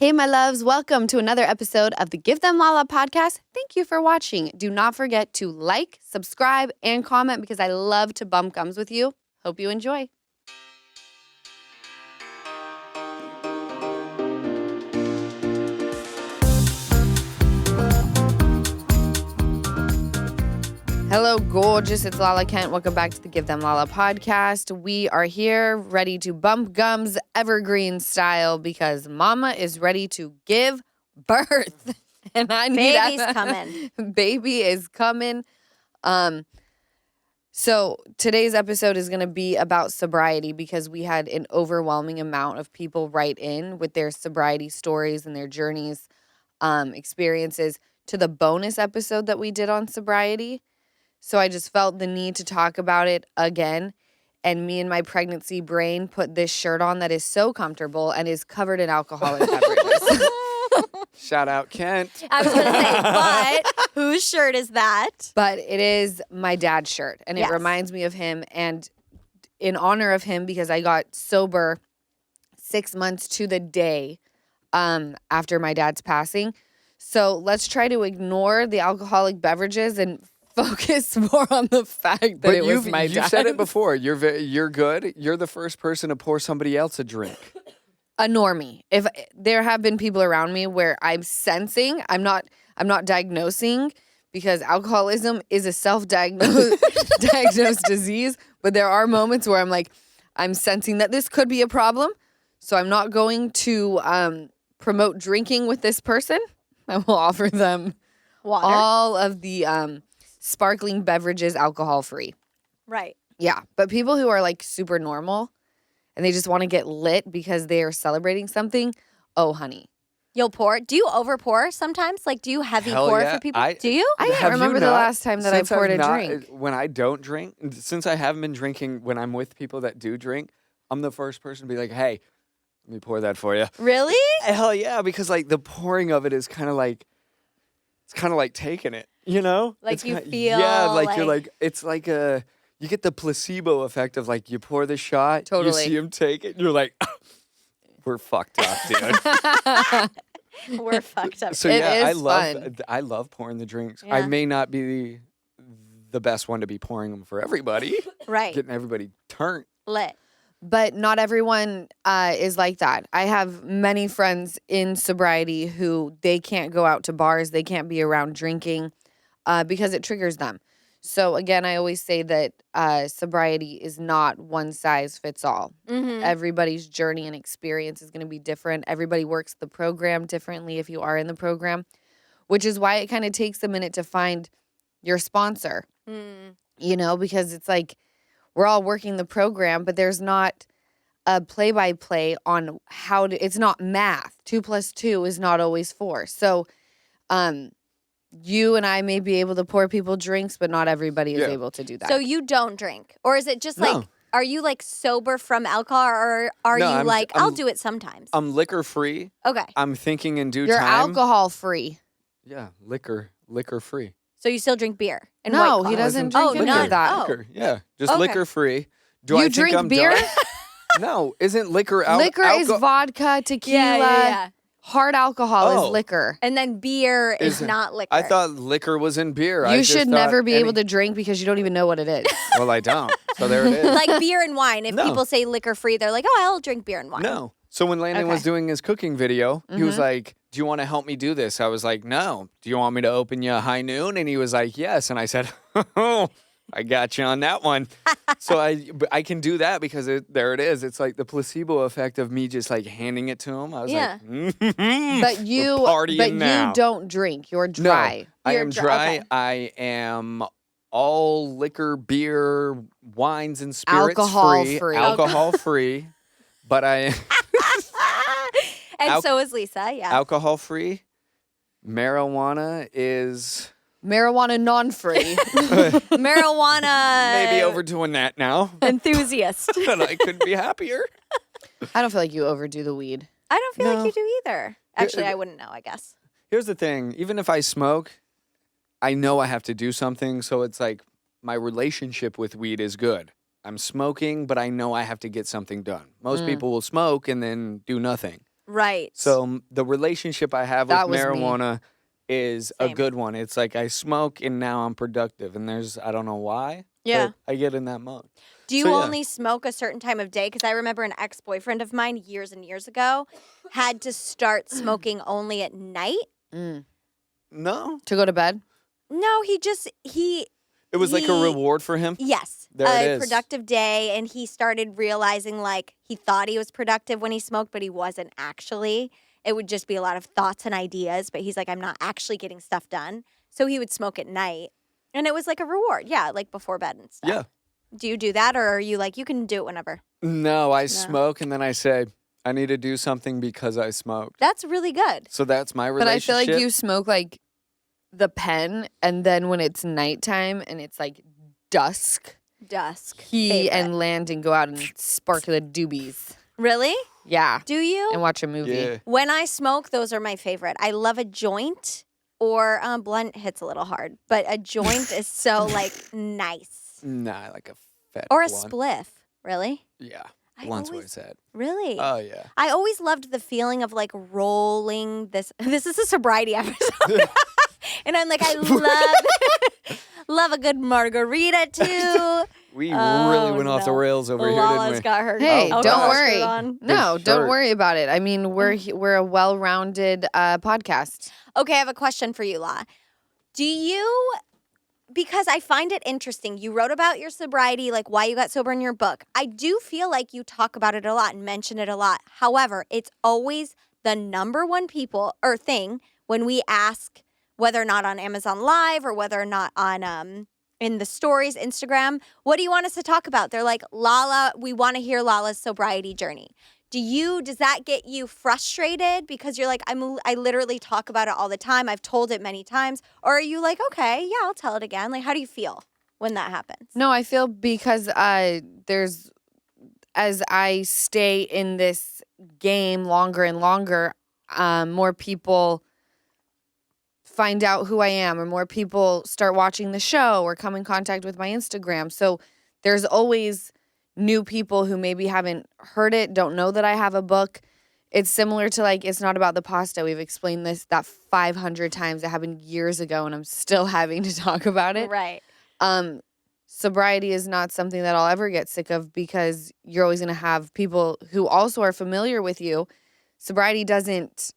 Hey, my loves, welcome to another episode of the Give Them Lala podcast. Thank you for watching. Do not forget to like, subscribe, and comment because I love to bump gums with you. Hope you enjoy. Hello, gorgeous. It's Lala Kent. Welcome back to the Give Them Lala podcast. We are here ready to bump gums evergreen style because mama is ready to give birth. And I need Baby's coming. Baby is coming. So today's episode is going to be about sobriety because we had an overwhelming amount of people write in with their sobriety stories and their journeys, experiences to the bonus episode that we did on sobriety. So I just felt the need to talk about it again. And me and my pregnancy brain put this shirt on that is so comfortable and is covered in alcoholic beverages. Shout out Kent. I was going to say, but whose shirt is that? But it is my dad's shirt. And it reminds me of him. And in honor of him, because I got sober 6 months to the day after my dad's passing. So let's try to ignore the alcoholic beverages and focus more on the fact that it was my dad. You said it before. You're good. You're the first person to pour somebody else a drink. A normie. If there have been people around me where I'm sensing, I'm not diagnosing because alcoholism is a self-diagnosed disease, but there are moments where I'm sensing that this could be a problem. So I'm not going to promote drinking with this person. I will offer them Water. all of the sparkling beverages alcohol-free. Right. Yeah, but people who are super normal and they just want to get lit because they are celebrating something, oh, honey. You'll pour? Do you over pour sometimes? Do you heavy Hell pour yeah. for people? Do you? I can't remember the last time that I poured a drink. When I don't drink, since I haven't been drinking when I'm with people that do drink, I'm the first person to be like, hey, let me pour that for you. Really? Hell yeah, because the pouring of it is kind of it's kind of like taking it, you know? Like you kinda, feel Yeah, you're it's like you get the placebo effect of you pour the shot, Totally. you see him take it, and you're like, we're fucked up, dude. We're fucked up. So It yeah, is fun. I love pouring the drinks. Yeah. I may not be the best one to be pouring them for everybody, Right. getting everybody turned. Lit. But not everyone is like that. I have many friends in sobriety who they can't go out to bars. They can't be around drinking because it triggers them. So again, I always say that sobriety is not one size fits all. Mm-hmm. Everybody's journey and experience is going to be different. Everybody works the program differently if you are in the program, which is why it kind of takes a minute to find your sponsor, because it's we're all working the program, but there's not a play-by-play on how to, it's not math. 2 + 2 is not always 4. So, you and I may be able to pour people drinks, but not everybody is able to do that. So you don't drink? Or is it just No. are you sober from alcohol or are No, you I'm- I'll do it sometimes? I'm liquor free. Okay. I'm thinking in due You're time. alcohol free. Yeah, liquor free. So you still drink beer? And No, White he Claws? doesn't Oh, drink any none. of that. Oh. Liquor, yeah, just Okay. liquor free. Do You I think drink I'm beer? done? No, isn't liquor Liquor is vodka, tequila. Yeah. Hard alcohol Oh. is liquor. And then beer is Isn't- not liquor. I thought liquor was in beer. You should never be able to drink because you don't even know what it is. Well, I don't. So there it is. beer and wine. If No. people say liquor free, they're like, oh, I'll drink beer and wine. No. So when Landon was Okay. doing his cooking video, he was like, do you want to help me do this? I was like, no. Do you want me to open you a high noon? And he was like, yes. And I said, oh, I got you on that one. So I can do that because there it is. It's the placebo effect of me just handing it to him. I was Yeah. But you now. you don't drink. You're dry. I You're am dry, dry. okay. I am all liquor, beer, wines, and spirits Alcohol free. free. Alcohol free. But I And so is Lisa, yeah. alcohol free. Marijuana is Marijuana non-free. Marijuana maybe overdoing that now. enthusiast. And I couldn't be happier. I don't feel like you overdo the weed. I don't feel No. like you do either. Actually, I wouldn't know, I guess. Here's the thing. Even if I smoke, I know I have to do something. So it's my relationship with weed is good. I'm smoking, but I know I have to get something done. Most people will smoke and then do nothing. Right. So the relationship I have with That was me. marijuana is a Same. good one. It's like I smoke and now I'm productive, and I don't know why, Yeah. but I get in that mode. Do you So, yeah. only smoke a certain time of day? Because I remember an ex-boyfriend of mine years and years ago had to start smoking only at night. No, To go to bed? No, it was like a reward for him. Yes. There it A is. productive day, and he started realizing like he thought he was productive when he smoked, but he wasn't actually. It would just be a lot of thoughts and ideas, but he's like, I'm not actually getting stuff done. So he would smoke at night, and it was like a reward. Yeah, like before bed and stuff. Yeah. Do you do that, or are you like, you can do it whenever? No, I smoke and then I say, I need to do something because I smoked. That's really good. So that's my But I feel relationship. like you smoke like the pen, and then when it's nighttime and it's like dusk, Dusk. he Favorite. and Landon go out and spark the doobies. Really? Yeah. Do you? And watch a movie. Yeah. When I smoke, those are my favorite. I love a joint, or blunt hits a little hard, but a joint is so like nice. Nah, like a fat Or a blunt. spliff. Really? Yeah. I Blunt's always- what I said. Really? Oh, yeah. I always loved the feeling of like rolling this. This is a sobriety episode. And I'm like, I love a good margarita too. We Oh, really went off the no. rails over here, Lala's didn't we? got her. Hey, Oh, don't gosh. worry. shirt on. No, Good don't shirt. worry about it. I mean, we're a well-rounded podcast. Okay, I have a question for you, La. Do you, because I find it interesting, you wrote about your sobriety, like why you got sober in your book. I do feel like you talk about it a lot and mention it a lot. However, it's always the number one thing when we ask whether or not on Amazon Live or whether or not on in the stories, Instagram, what do you want us to talk about? They're like, Lala, we want to hear Lala's sobriety journey. Does that get you frustrated because you're like, I literally talk about it all the time. I've told it many times. Or are you like, okay, yeah, I'll tell it again. Like, how do you feel when that happens? No, I feel because as I stay in this game longer and longer, more people find out who I am, or more people start watching the show or come in contact with my Instagram. So there's always new people who maybe haven't heard it, don't know that I have a book. It's similar to like, it's not about the pasta. We've explained that 500 times. It happened years ago and I'm still having to talk about it. Right. Sobriety is not something that I'll ever get sick of because you're always going to have people who also are familiar with you. Sobriety doesn't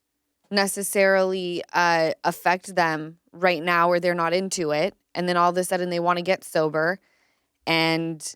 necessarily affect them right now or they're not into it. And then all of a sudden they want to get sober and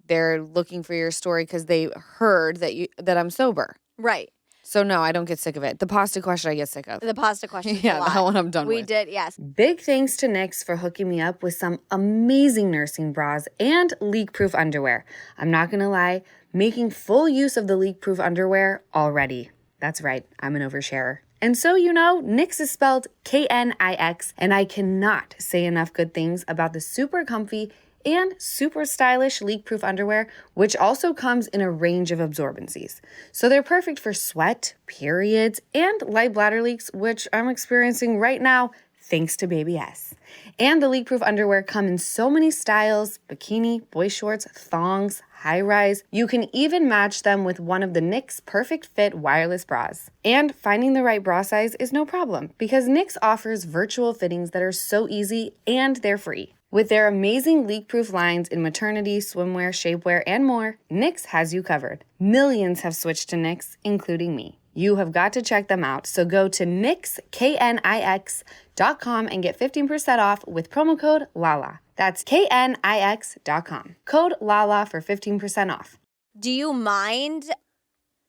they're looking for your story because they heard that I'm sober. Right. So no, I don't get sick of it. The pasta question I get sick of. The pasta question. Yeah, that one I'm done We with. did, yes. Big thanks to Nyx for hooking me up with some amazing nursing bras and leak-proof underwear. I'm not going to lie, making full use of the leak-proof underwear already. That's right, I'm an oversharer. And so, Nyx is spelled Knix, and I cannot say enough good things about the super comfy and super stylish leak-proof underwear, which also comes in a range of absorbencies. So they're perfect for sweat, periods, and light bladder leaks, which I'm experiencing right now thanks to Baby S. And the leak-proof underwear come in so many styles: bikini, boy shorts, thongs, high-rise. You can even match them with one of the Nyx Perfect Fit wireless bras. And finding the right bra size is no problem because Nyx offers virtual fittings that are so easy and they're free. With their amazing leak-proof lines in maternity, swimwear, shapewear, and more, Nyx has you covered. Millions have switched to Nyx, including me. You have got to check them out, so go to Nyx, Knix.com and get 15% off with promo code LALA. That's Knix.com. Code LALA for 15% off. Do you mind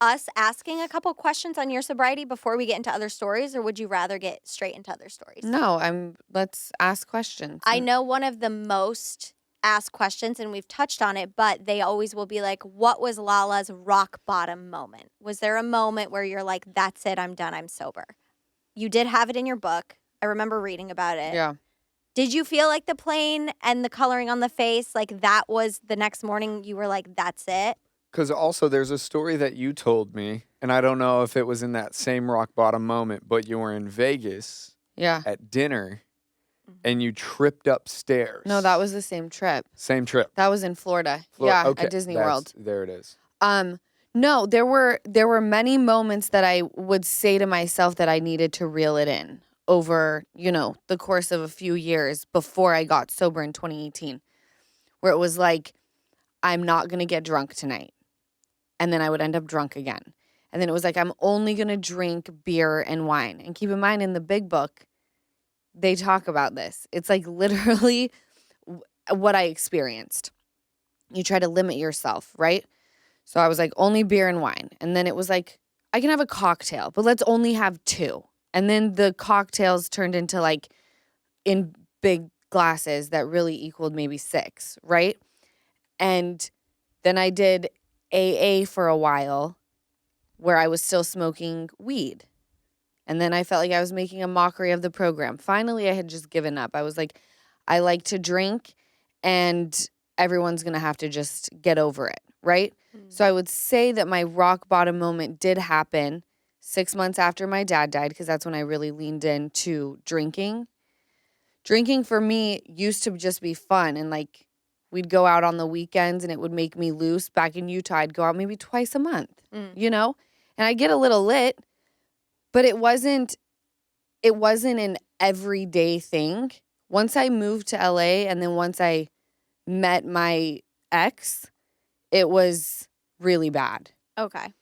us asking a couple questions on your sobriety before we get into other stories, or would you rather get straight into other stories? No, let's ask questions. I know one of the most asked questions, and we've touched on it, but they always will be like, what was Lala's rock bottom moment? Was there a moment where you're like, that's it, I'm done, I'm sober? You did have it in your book. I remember reading about it. Yeah. Did you feel like the plane and the coloring on the face, like that was the next morning you were like, that's it? Because also there's a story that you told me, and I don't know if it was in that same rock bottom moment, but you were in Vegas Yeah. at dinner and you tripped upstairs. No, that was the same trip. Same trip. That was in Florida. Okay, at Disney that's- World. There it is. No, there were many moments that I would say to myself that I needed to reel it in over, the course of a few years before I got sober in 2018, where it was like, I'm not going to get drunk tonight. And then I would end up drunk again. And then it was like, I'm only going to drink beer and wine. And keep in mind, in the big book, they talk about this. It's like literally what I experienced. You try to limit yourself, right? So I was like, only beer and wine. And then it was like, I can have a cocktail, but let's only have 2. And then the cocktails turned into like in big glasses that really equaled maybe 6, right? And then I did AA for a while where I was still smoking weed. And then I felt like I was making a mockery of the program. Finally, I had just given up. I was like, I like to drink and everyone's going to have to just get over it, right? So I would say that my rock bottom moment did happen 6 months after my dad died, because that's when I really leaned into drinking. Drinking for me used to just be fun, and like we'd go out on the weekends and it would make me loose. Back in Utah, I'd go out maybe twice a month, and I'd get a little lit, but it wasn't an everyday thing. Once I moved to LA and then once I met my ex, it was really bad. Okay.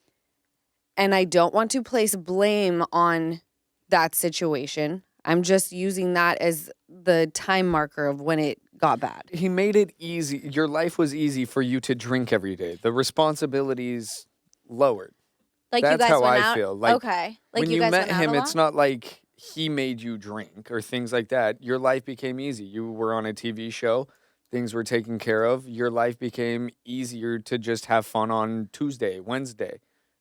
And I don't want to place blame on that situation. I'm just using that as the time marker of when it got bad. He made it easy. Your life was easy for you to drink every day. The responsibilities lowered. Like That's you guys how went I out? feel. Like, okay. Like when you you guys met went out him, a it's lot? not like he made you drink or things like that. Your life became easy. You were on a TV show. Things were taken care of. Your life became easier to just have fun on Tuesday, Wednesday.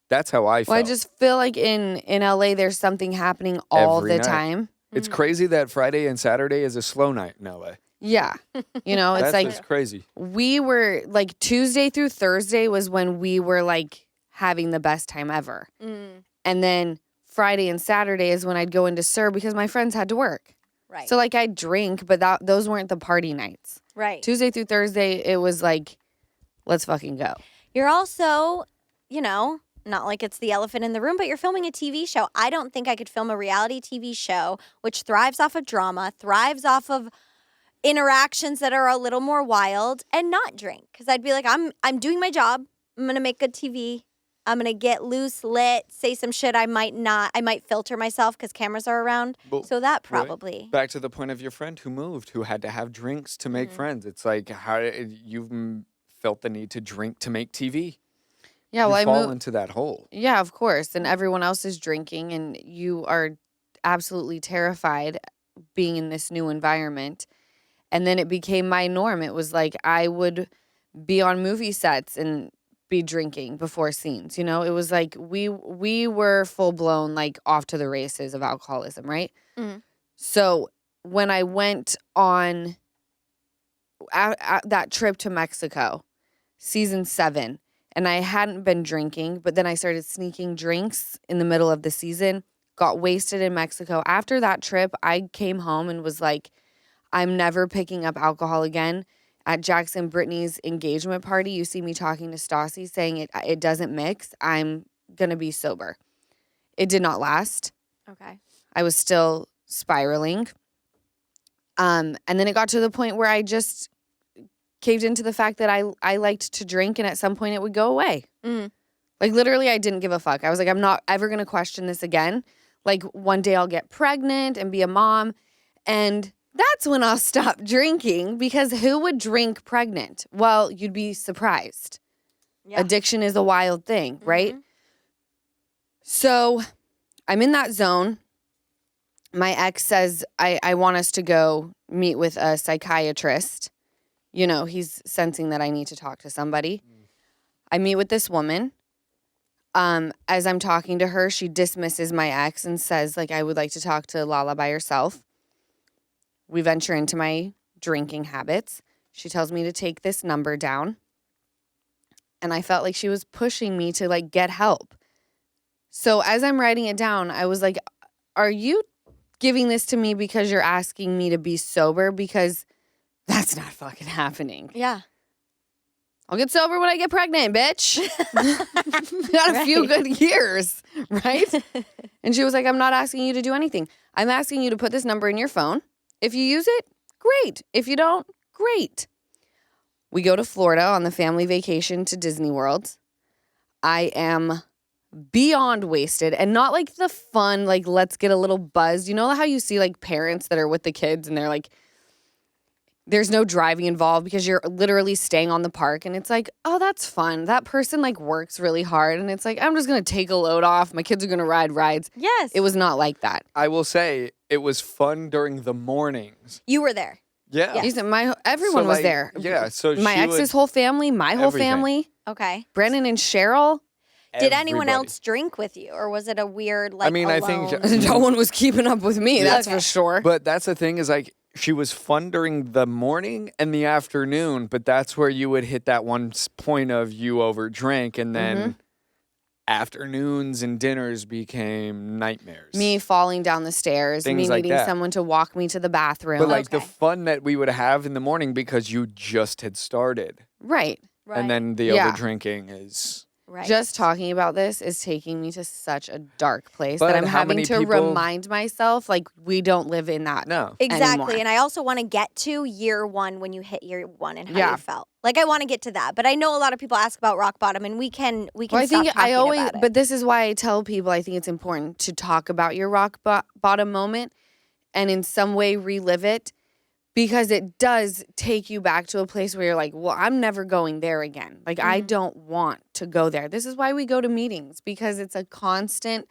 That's how I felt. Well, I just feel like in LA there's something happening all Every the night. time. It's crazy that Friday and Saturday is a slow night in LA. Yeah. It's That's like just crazy. we were like Tuesday through Thursday was when we were like having the best time ever. And then Friday and Saturday is when I'd go into SIR because my friends had to work. Right. So like I'd drink, but those weren't the party nights. Right. Tuesday through Thursday, it was like, let's fucking go. You're also, not like it's the elephant in the room, but you're filming a TV show. I don't think I could film a reality TV show which thrives off of drama, thrives off of interactions that are a little more wild, and not drink. Because I'd be like, I'm doing my job. I'm going to make good TV. I'm going to get loose, lit, say some shit I might filter myself because cameras are around. Well, so that probably. Back to the point of your friend who moved, who had to have drinks to make friends. It's like, how you've felt the need to drink to make TV. Yeah, well, you I fall moved. into that hole. Yeah, of course. And everyone else is drinking, and you are absolutely terrified being in this new environment. And then it became my norm. It was like I would be on movie sets and be drinking before scenes. It was like we were full blown like off to the races of alcoholism, right? So when I went on that trip to Mexico, season 7, and I hadn't been drinking, but then I started sneaking drinks in the middle of the season, got wasted in Mexico. After that trip, I came home and was like, I'm never picking up alcohol again. At Jackson Brittany's engagement party, you see me talking to Stassi saying it doesn't mix. I'm going to be sober. It did not last. Okay. I was still spiraling. And then it got to the point where I just caved into the fact that I liked to drink, and at some point it would go away. Like literally I didn't give a fuck. I was like, I'm not ever going to question this again. Like one day I'll get pregnant and be a mom, and that's when I'll stop drinking, because who would drink pregnant? Well, you'd be surprised. Yeah. Addiction is a wild thing, right? So I'm in that zone. My ex says, I want us to go meet with a psychiatrist. He's sensing that I need to talk to somebody. I meet with this woman. As I'm talking to her, she dismisses my ex and says, like, I would like to talk to Lala by herself. We venture into my drinking habits. She tells me to take this number down. And I felt like she was pushing me to like get help. So as I'm writing it down, I was like, are you giving this to me because you're asking me to be sober? Because that's not fucking happening. Yeah. I'll get sober when I get pregnant, bitch. Got a few good years, right? And she was like, I'm not asking you to do anything. I'm asking you to put this number in your phone. If you use it, great. If you don't, great. We go to Florida on the family vacation to Disney World. I am beyond wasted, and not like the fun, like let's get a little buzzed. You know how you see like parents that are with the kids and they're like, there's no driving involved because you're literally staying on the park, and it's like, oh, that's fun. That person like works really hard, and it's like, I'm just going to take a load off. My kids are going to ride rides. Yes. It was not like that. I will say it was fun during the mornings. You were there. Yeah. Yes. Everyone So, was like, there. Yeah. So My she ex's would, whole family, my whole everything. family, Okay. Brandon and Cheryl. Did anyone everybody. else drink with you, or was it a weird like? I mean, I think- alone- No one was keeping up with me, that's Okay. for sure. But that's the thing is like she was fun during the morning and the afternoon, but that's where you would hit that one point of you overdrank, and then afternoons and dinners became nightmares. Me falling down the stairs, Things me like needing that. someone to walk me to the bathroom. But like the Okay. fun that we would have in the morning because you just had started, right. Right. and then the Yeah. overdrinking is. right. Just talking about this is taking me to such a dark place But that I'm how having many to people- remind myself, like, we don't live in that. No. Exactly. anymore. And I also want to get to year one when you hit year one and how Yeah. you felt. Like I want to get to that. But I know a lot of people ask about rock bottom, and we can Well, stop I think talking about it. but this is why I tell people I think it's important to talk about your rock bottom moment and in some way relive it, because it does take you back to a place where you're like, well, I'm never going there again. Like, I don't want to go there. This is why we go to meetings, because it's a constant,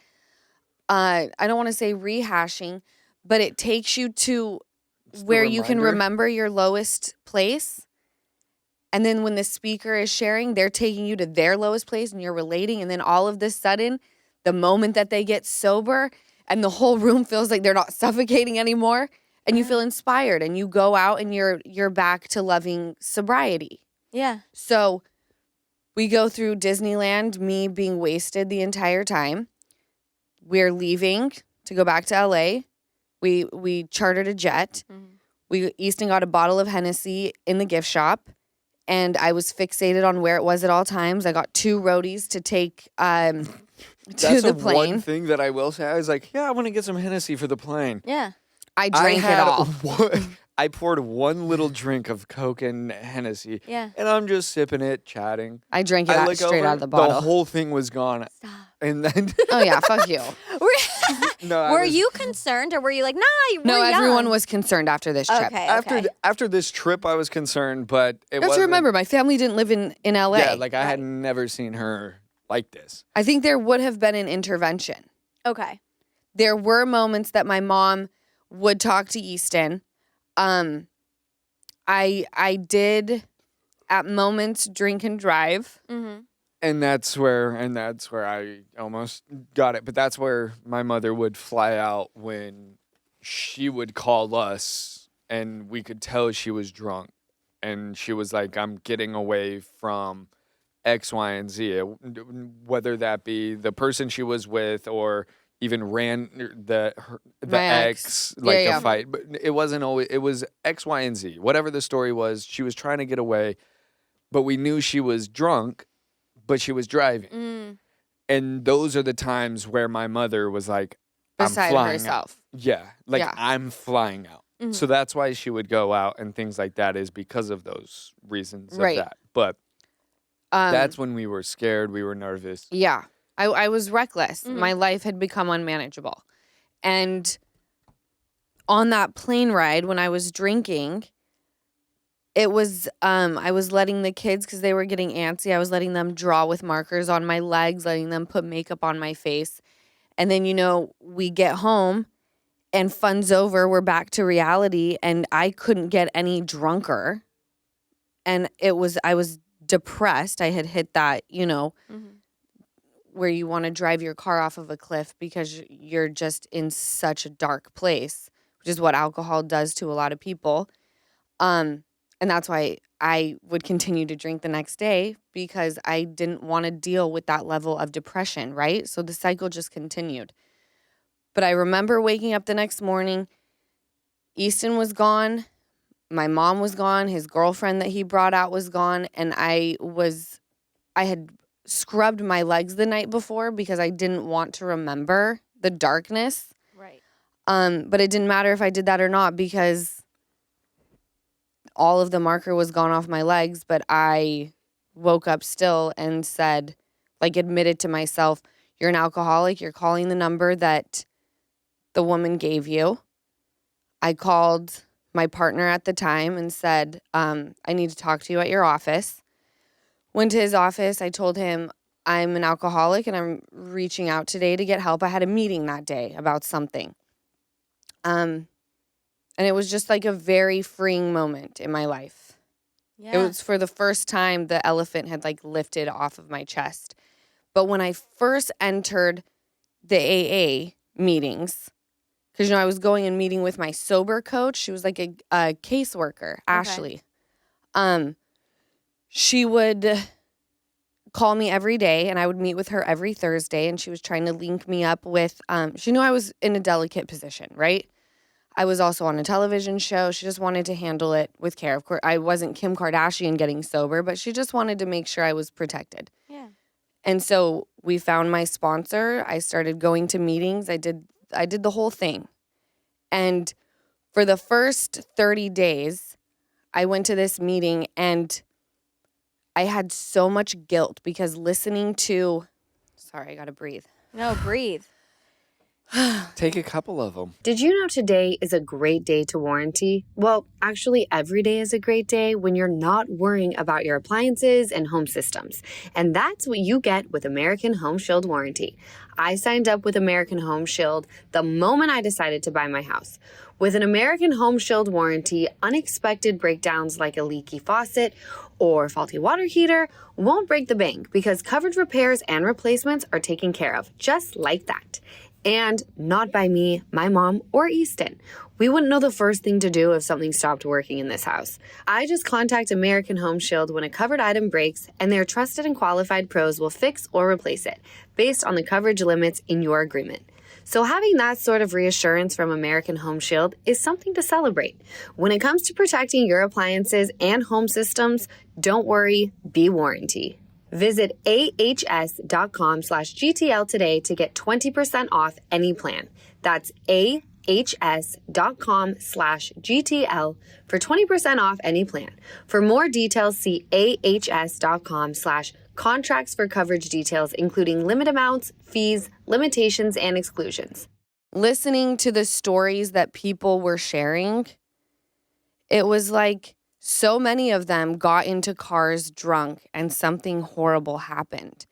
I don't want to say rehashing, but it takes you to It's the where you can reminder. remember your lowest place. And then when the speaker is sharing, they're taking you to their lowest place and you're relating. And then all of this sudden, the moment that they get sober and the whole room feels like they're not suffocating anymore, and you feel inspired and you go out and you're back to loving sobriety. yeah. So we go through Disneyland, me being wasted the entire time. We're leaving to go back to LA. We chartered a jet. Easton got a bottle of Hennessy in the gift shop, and I was fixated on where it was at all times. I got 2 roadies to take to That's the the plane. one thing that I will say. I was like, yeah, I want to get some Hennessy for the plane. Yeah. I drank it had all. I poured one little drink of Coke and Hennessy, Yeah. and I'm just sipping it, chatting. I drank it I out, look straight over, out of the bottle. The whole thing was gone. Stop. And then Oh yeah, fuck you. no, I Were was- you concerned, or were you like, nah, you're No, young. everyone was concerned after this trip. Okay. after this trip, I was concerned, but it You have was to remember, my family didn't live in LA. Yeah, like I had Right. never seen her like this. I think there would have been an intervention. Okay. There were moments that my mom would talk to Easton. I did at moments drink and drive. Mm-hmm. And that's where I almost got it. But that's where my mother would fly out when she would call us and we could tell she was drunk. And she was like, I'm getting away from X, Y, and Z. Whether that be the person she was with or even ran the My ex, ex. like Yeah, yeah. a fight. But it wasn't always, it was X, Y, and Z. Whatever the story was, she was trying to get away. But we knew she was drunk, but she was driving. Mm. And those are the times where my mother was like, I'm Beside flying herself. out. Yeah, like Yeah. I'm flying out. Mhm. So that's why she would go out and things like that is because of those reasons Right. of that. But Um, that's when we were scared, we were nervous. Yeah. I was reckless. Mhm. My life had become unmanageable. And on that plane ride when I was drinking, it was I was letting the kids, because they were getting antsy, I was letting them draw with markers on my legs, letting them put makeup on my face. And then, we get home and fun's over, we're back to reality, and I couldn't get any drunker. And I was depressed. I had hit that, Mm-hmm. where you want to drive your car off of a cliff because you're just in such a dark place, which is what alcohol does to a lot of people. And that's why I would continue to drink the next day, because I didn't want to deal with that level of depression, right? So the cycle just continued. But I remember waking up the next morning, Easton was gone, my mom was gone. His girlfriend that he brought out was gone. And I had scrubbed my legs the night before because I didn't want to remember the darkness. Right. But it didn't matter if I did that or not because all of the marker was gone off my legs. But I woke up still and said, like, admitted to myself, you're an alcoholic. You're calling the number that the woman gave you. I called my partner at the time and said, I need to talk to you at your office. Went to his office. I told him I'm an alcoholic and I'm reaching out today to get help. I had a meeting that day about something. And it was just like a very freeing moment in my life. Yeah. It was for the first time the elephant had like lifted off of my chest. But when I first entered the AA meetings, because, I was going and meeting with my sober coach. She was like a caseworker, Ashley. She would call me every day, and I would meet with her every Thursday, and she was trying to link me up with, she knew I was in a delicate position, right? I was also on a television show. She just wanted to handle it with care. Of course, I wasn't Kim Kardashian getting sober, but she just wanted to make sure I was protected. Yeah. And so we found my sponsor. I started going to meetings. I did the whole thing. And for the first 30 days, I went to this meeting and I had so much guilt because listening to, sorry, I got to breathe. No, breathe. Take a couple of them. Did you know today is a great day to warranty? Well, actually, every day is a great day when you're not worrying about your appliances and home systems. And that's what you get with American Home Shield Warranty. I signed up with American Home Shield the moment I decided to buy my house. With an American Home Shield warranty, unexpected breakdowns like a leaky faucet or faulty water heater won't break the bank because covered repairs and replacements are taken care of, just like that. And not by me, my mom, or Easton. We wouldn't know the first thing to do if something stopped working in this house. I just contact American Home Shield when a covered item breaks, and their trusted and qualified pros will fix or replace it, based on the coverage limits in your agreement. So having that sort of reassurance from American Home Shield is something to celebrate. When it comes to protecting your appliances and home systems, don't worry, be warranty. Visit ahs.com/GTL today to get 20% off any plan. That's ahs.com/GTL for 20% off any plan. For more details, see ahs.com/contracts for coverage details, including limit amounts, fees, limitations, and exclusions. Listening to the stories that people were sharing, it was like, so many of them got into cars drunk and something horrible happened.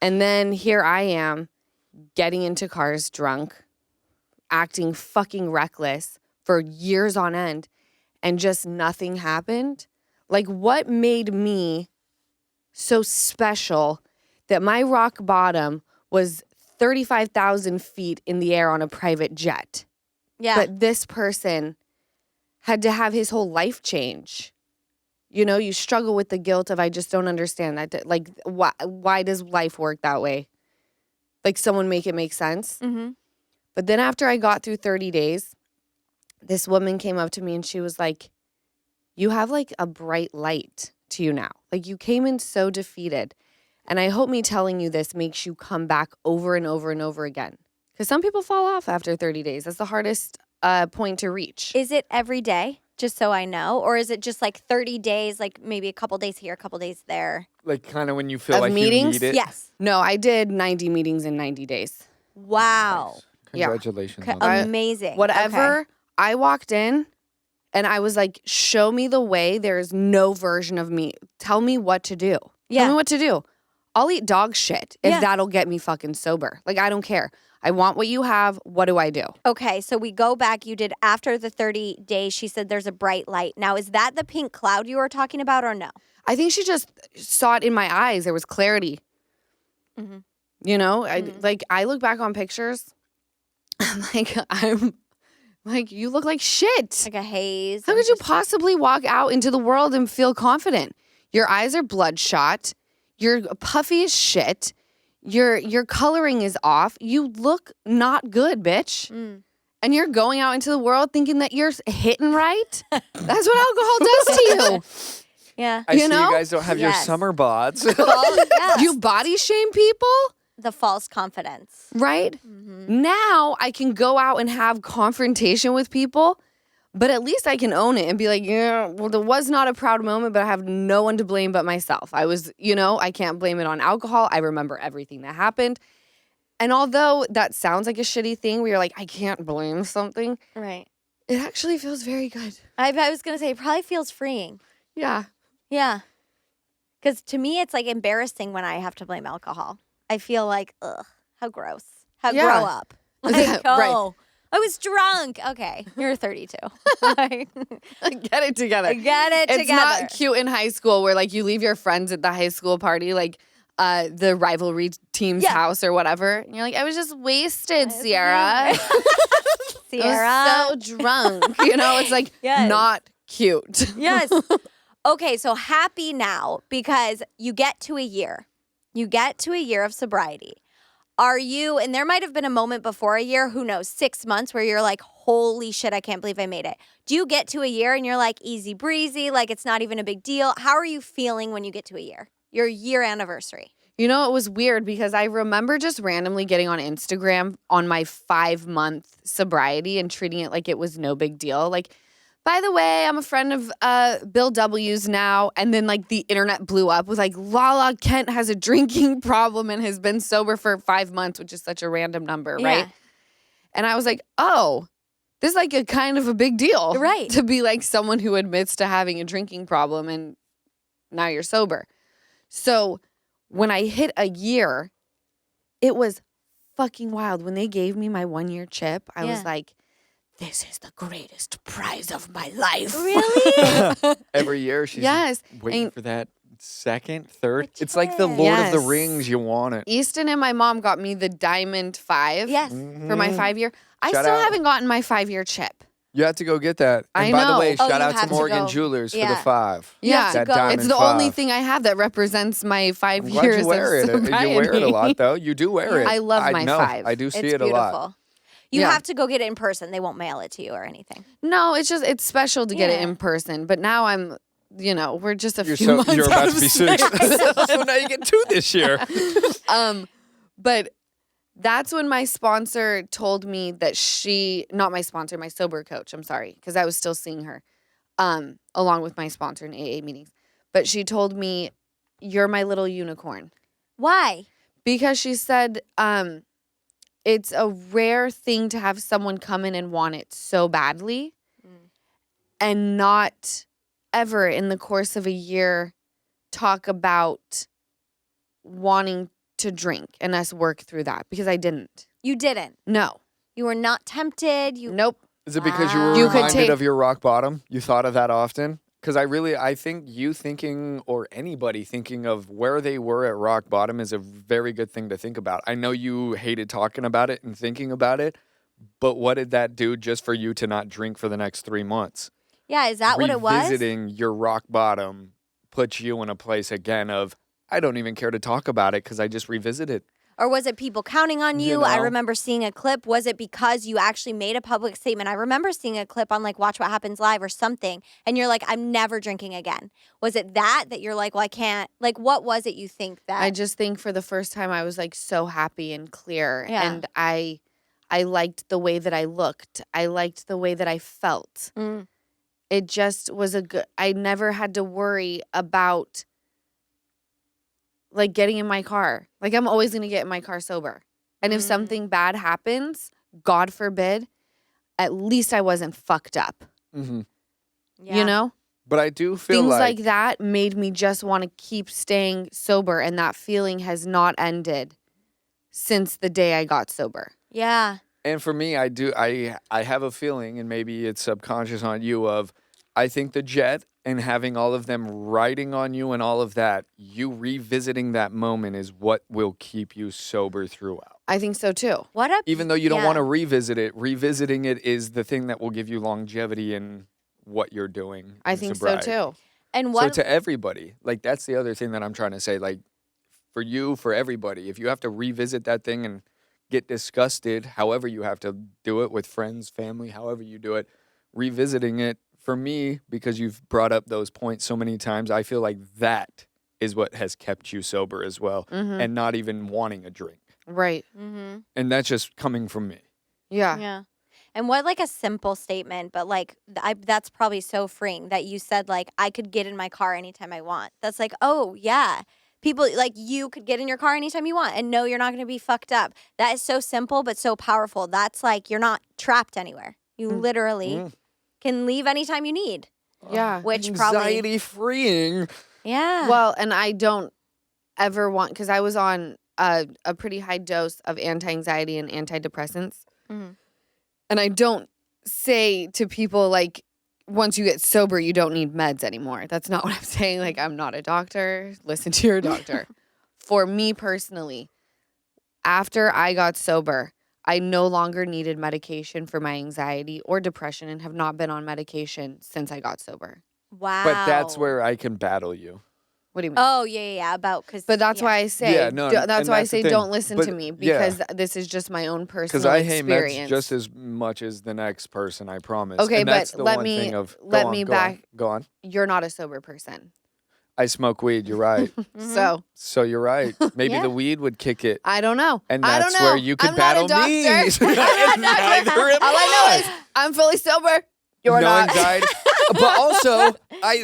And then here I am getting into cars drunk, acting fucking reckless for years on end, and just nothing happened. Like, what made me so special that my rock bottom was 35,000 feet in the air on a private jet? Yeah. But this person had to have his whole life change. You know, you struggle with the guilt of, I just don't understand that. Like, why does life work that way? Like, someone make it make sense. Mm-hmm. But then after I got through 30 days, this woman came up to me and she was like, you have like a bright light to you now. Like, you came in so defeated. And I hope me telling you this makes you come back over and over and over again. Because some people fall off after 30 days. That's the hardest point to reach. Is it every day, just so I know? Or is it just like 30 days, like maybe a couple days here, a couple days there? Like kind of when you feel Of like meetings? you need it. Yes. No, I did 90 meetings in 90 days. Wow. Nice. Yeah. Congratulations. on that. Amazing. Whatever. Okay. I walked in and I was like, show me the way. There is no version of me. Tell me what to do. Yeah. Tell me what to do. I'll eat dog shit if Yeah. that'll get me fucking sober. Like, I don't care. I want what you have. What do I do? Okay, so we go back. You did after the 30 days, she said there's a bright light. Now, is that the pink cloud you were talking about or no? I think she just saw it in my eyes. There was clarity. Mhm. You know, I look back on pictures. I'm like, you look like shit. Like a haze. How and could you just- possibly walk out into the world and feel confident? Your eyes are bloodshot. You're puffy as shit. Your coloring is off. You look not good, bitch. Mm. and you're going out into the world thinking that you're hitting right. That's what alcohol does to you. Yeah. I You see know? you guys don't have your Yes. summer bods. Yes. You body shame people, The false confidence. right? Mm-hmm. Now I can go out and have confrontation with people, but at least I can own it and be like, yeah, well, there was not a proud moment, but I have no one to blame but myself. I was, I can't blame it on alcohol. I remember everything that happened. And although that sounds like a shitty thing where you're like, I can't blame something, Right. it actually feels very good. I was going to say, it probably feels freeing. Yeah. Yeah. Because to me, it's like embarrassing when I have to blame alcohol. I feel like, ugh, how gross. How Yeah. grow up. Like, Right. oh, I was drunk. Okay, you're 32. Like, Get it together. get it It's together. not cute in high school where like you leave your friends at the high school party, like the rivalry team's house or whatever. And you're like, I was just wasted, Sierra. Sierra. I was so drunk. It's like Yes. not cute. Yes. Okay, so happy now because you get to a year. You get to a year of sobriety. Are you, and there might have been a moment before a year, who knows, 6 months where you're like, holy shit, I can't believe I made it. Do you get to a year and you're like easy breezy, like it's not even a big deal? How are you feeling when you get to a year? Your year anniversary. It was weird because I remember just randomly getting on Instagram on my 5-month sobriety and treating it like it was no big deal. Like, by the way, I'm a friend of Bill W's now. And then like the internet blew up with like, Lala Kent has a drinking problem and has been sober for 5 months, which is such a random number, right? Yeah. And I was like, oh, this is like a kind of a big deal. Right. To be like someone who admits to having a drinking problem and now you're sober. So when I hit a year, it was fucking wild. When they gave me my 1-year chip, I was like, this is the greatest prize of my life. Really? Every year she's Yes. waiting And for that second, third. It's like the Lord of the Yes. Rings. You want it. Easton and my mom got me the Diamond 5 Yes. for my 5-year. I Shout still out. haven't gotten my 5-year chip. You have to go get that. And I by the know. way, Oh, shout you out have to to Morgan go. Jewelers for the Yeah. 5. You have Yeah. to That go. diamond It's the 5. only thing I have that represents my 5 I'm glad years you wear of it. sobriety. You wear it a lot, though. You do wear it. I love my know. 5. I do see It's it a beautiful. lot. You Yeah. have to go get it in person. They won't mail it to you or anything. No, it's special to get it Yeah. in person. But now I'm, we're just a You're few months you're out about of to be 6. six. So now you get 2 this year. But that's when my sponsor told me that not my sponsor, my sober coach, I'm sorry, because I was still seeing her, along with my sponsor in AA meetings. But she told me, you're my little unicorn. Why? Because she said, it's a rare thing to have someone come in and want it so badly and not ever in the course of a year talk about wanting to drink and us work through that, because I didn't. You didn't. No. You were not tempted. You Nope. Is it because you were You could reminded take- of your rock bottom? You thought of that often? Because I think you thinking, or anybody thinking of where they were at rock bottom is a very good thing to think about. I know you hated talking about it and thinking about it, but what did that do just for you to not drink for the next 3 months? Yeah, is that what it was? Revisiting your rock bottom puts you in a place again of, I don't even care to talk about it because I just revisited. Or was it people counting on you? You I know. remember seeing a clip. Was it because you actually made a public statement? I remember seeing a clip on like Watch What Happens Live or something, and you're like, I'm never drinking again. Was it that you're like, well, I can't? Like, what was it you think that? I just think for the first time I was like so happy and clear. Yeah. And I liked the way that I looked. I liked the way that I felt. Mm. It just was I never had to worry about like getting in my car. Like I'm always going to get in my car sober. And if something bad happens, God forbid, at least I wasn't fucked up. Mm-hmm. Yeah. You know? But I do feel Things like that made me just want to keep staying sober. And that feeling has not ended since the day I got sober. Yeah. And for me, I have a feeling, and maybe it's subconscious on you, of I think the jet and having all of them riding on you and all of that, you revisiting that moment is what will keep you sober throughout. I think so too. What a Even though you don't yeah. want to revisit it, revisiting it is the thing that will give you longevity in what you're doing. I in think sobriety. so too. And So what to everybody, like that's the other thing that I'm trying to say, like for you, for everybody, if you have to revisit that thing and get disgusted, however you have to do it with friends, family, however you do it, revisiting it. For me, because you've brought up those points so many times, I feel like that is what has kept you sober as well, Mm-hmm. and not even wanting a drink. Right. Mm-hmm. And that's just coming from me. Yeah. Yeah. And what like a simple statement, but like that's probably so freeing that you said like I could get in my car anytime I want. That's like, oh yeah. People like you could get in your car anytime you want and know you're not going to be fucked up. That is so simple but so powerful. That's like you're not trapped anywhere. You literally can leave anytime you need. Yeah. Which probably Anxiety freeing. yeah. Well, and I don't ever want, because I was on a pretty high dose of anti-anxiety and antidepressants. Mhm. And I don't say to people, like, once you get sober, you don't need meds anymore. That's not what I'm saying. Like, I'm not a doctor. Listen to your doctor. For me personally, after I got sober, I no longer needed medication for my anxiety or depression and have not been on medication since I got sober. Wow. But that's where I can battle you. What do you mean? Oh yeah. About because. But that's why I say, Yeah, no, and that's why I that's the say thing. don't listen But, to me, yeah. because this is just my own Because personal I hate experience. meds just as much as the next person, I promise. Okay, and that's but the let one me- thing of, let go on, me go back- On, go on. You're not a sober person. I smoke weed, you're right. So So you're right. Maybe Yeah. the weed would kick it. I don't know. And I that's don't know. where you could I'm battle not a me. doctor. Neither am All I know is I'm fully sober. You're no not. anxiety. But also,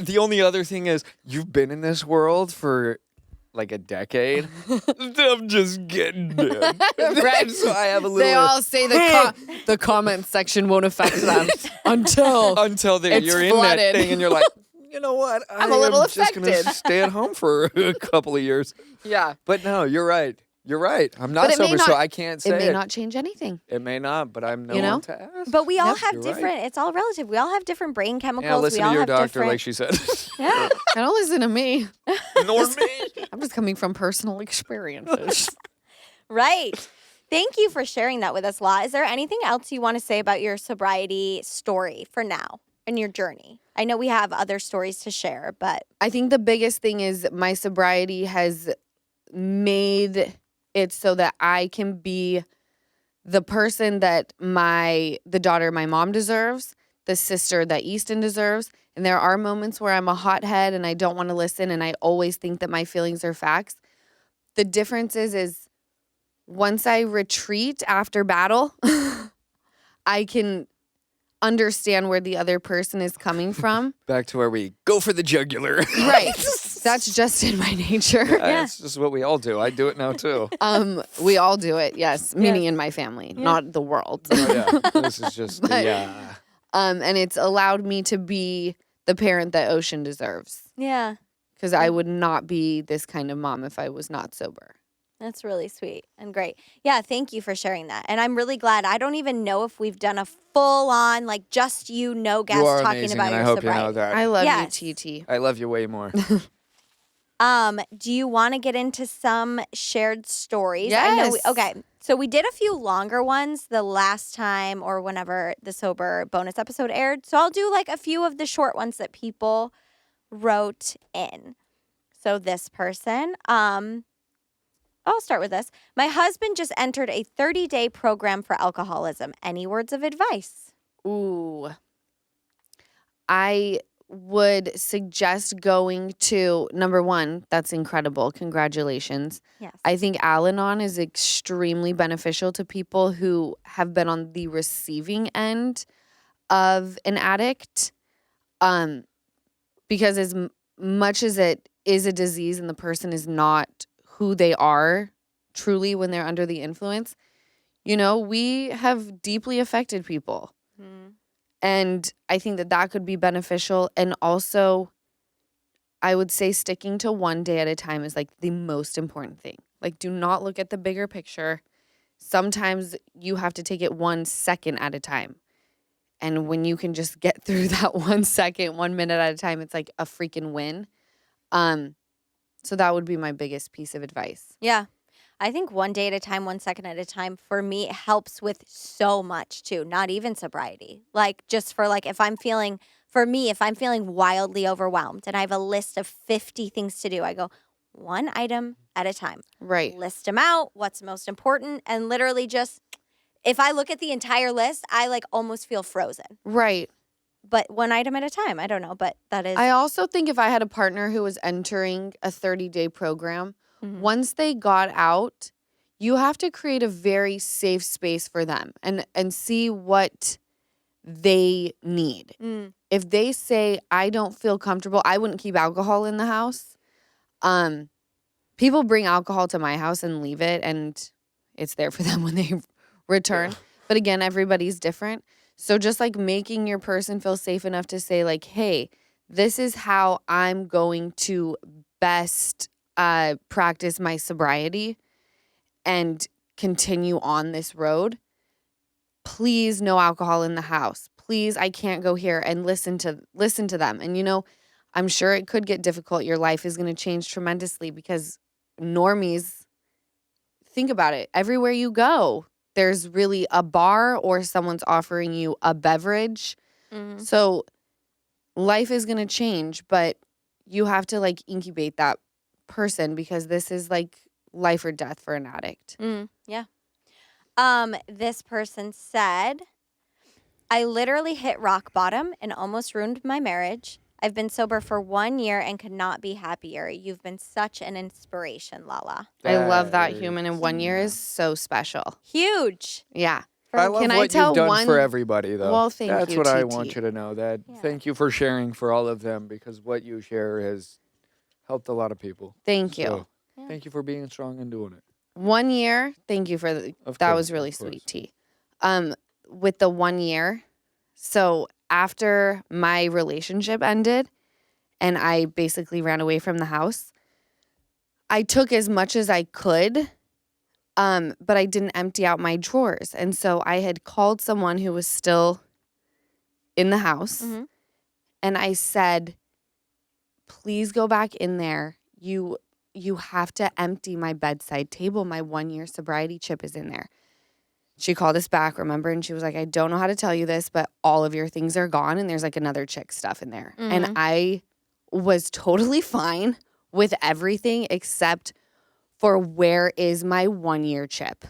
the only other thing is you've been in this world for like a decade. I'm just getting dead. Right. So I have a little. They all say the comment section won't affect them until until It's you're in flooded. that thing and you're like, you know what? I'm a little just gonna affected. stay at home for a couple of years. yeah. But no, you're right. You're right. I'm not But it may sober, so not- I can't say It may not change anything. It may not, but I'm no You know? one to ask. But we all Yep. have You're different. right. It's all relative. We all have different brain chemicals. Yeah, listen we all to your have doctor, different. like she said. Yeah. Don't listen to me. Nor me. I'm just coming from personal experiences. Right. Thank you for sharing that with us, La. Is there anything else you want to say about your sobriety story for now and your journey? I know we have other stories to share, but I think the biggest thing is my sobriety has made it so that I can be the person that the daughter my mom deserves, the sister that Easton deserves. And there are moments where I'm a hothead and I don't want to listen and I always think that my feelings are facts. The difference is once I retreat after battle, I can understand where the other person is coming from. Back to where we go for the jugular. Right. That's just in my nature. Yeah. It's just what we all do. I do it now too. We all do it, yes. Meaning Yes. in my family, not the world. Oh, yeah. This is just But- the. And it's allowed me to be the parent that Ocean deserves. yeah, Because I would not be this kind of mom if I was not sober. that's really sweet and great. Yeah, thank you for sharing that. And I'm really glad. I don't even know if we've done a full on, like, just no guest You are talking amazing, about and your I hope sobriety. you know that. I love Yes. you, TT. I love you way more. Do you want to get into some shared stories? I know. Yes. Okay. So we did a few longer ones the last time or whenever the sober bonus episode aired. So I'll do like a few of the short ones that people wrote in. So this person, I'll start with this. My husband just entered a 30-day program for alcoholism. Any words of advice? Ooh. I would suggest going to, number one, that's incredible. Congratulations. Yes. I think Al-Anon is extremely beneficial to people who have been on the receiving end of an addict. Because as much as it is a disease and the person is not who they are truly when they're under the influence, we have deeply affected people. And I think that could be beneficial. And also, I would say sticking to one day at a time is like the most important thing. Like, do not look at the bigger picture. Sometimes you have to take it 1 second at a time. And when you can just get through that 1 second, 1 minute at a time, it's like a freaking win. So that would be my biggest piece of advice. Yeah. I think one day at a time, 1 second at a time, for me, it helps with so much too, not even sobriety. Like just for like, if I'm feeling wildly overwhelmed and I have a list of 50 things to do, I go one item at a time. Right. List them out, what's most important, and literally just, if I look at the entire list, I like almost feel frozen. Right. But one item at a time. I don't know, but that is. I also think if I had a partner who was entering a 30-day program, once they got out, you have to create a very safe space for them and see what they need. If they say, I don't feel comfortable, I wouldn't keep alcohol in the house. People bring alcohol to my house and leave it, and it's there for them when they return. Yeah. But again, everybody's different. So just like making your person feel safe enough to say like, hey, this is how I'm going to best practice my sobriety and continue on this road. Please, no alcohol in the house. Please, I can't go here, and listen to them. And you know, I'm sure it could get difficult. Your life is going to change tremendously because normies, think about it. Everywhere you go, there's really a bar or someone's offering you a beverage. So life is going to change, but you have to like incubate that person because this is like life or death for an addict. Yeah. This person said, I literally hit rock bottom and almost ruined my marriage. I've been sober for 1 year and could not be happier. You've been such an inspiration, Lala. I love that human, and 1 year is so special. Huge. Yeah. I love what you've done for everybody, though. Well, thank you, That's what I TT. want you to know. Thank you for sharing for all of them, because what you share has helped a lot of people. Thank you. So, thank you for being strong and doing it. 1 year. Thank you for that was really sweet, T. With the 1 year, so after my relationship ended and I basically ran away from the house, I took as much as I could, but I didn't empty out my drawers. And so I had called someone who was still in the house, and I said, please go back in there. You have to empty my bedside table. My 1 year sobriety chip is in there. She called us back, remember? And she was like, I don't know how to tell you this, but all of your things are gone and there's like another chick's stuff in there. And I was totally fine with everything except for where is my 1 year chip?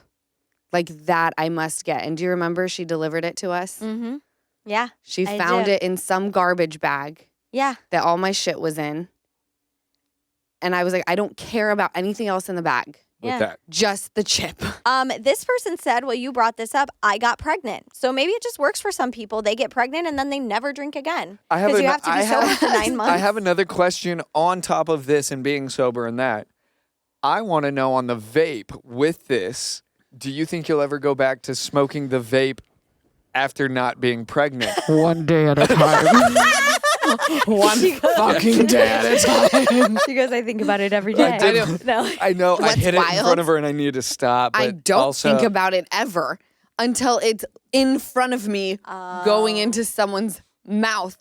Like that I must get. And do you remember she delivered it to us? Yeah. She found it in some garbage bag. Yeah. That all my shit was in. And I was like, I don't care about anything else in the bag. With that. Just the chip. This person said, well, you brought this up, I got pregnant. So maybe it just works for some people. They get pregnant and then they never drink again. Because you have to be sober for 9 months. I have another question on top of this and being sober and that. I want to know on the vape with this, do you think you'll ever go back to smoking the vape after not being pregnant? One day at a time. One fucking day at a time. She goes, I think about it every day. I know. I hit it in wild? front of her and I needed to stop. But I don't also, think about it ever until it's in front of me going into someone's mouth.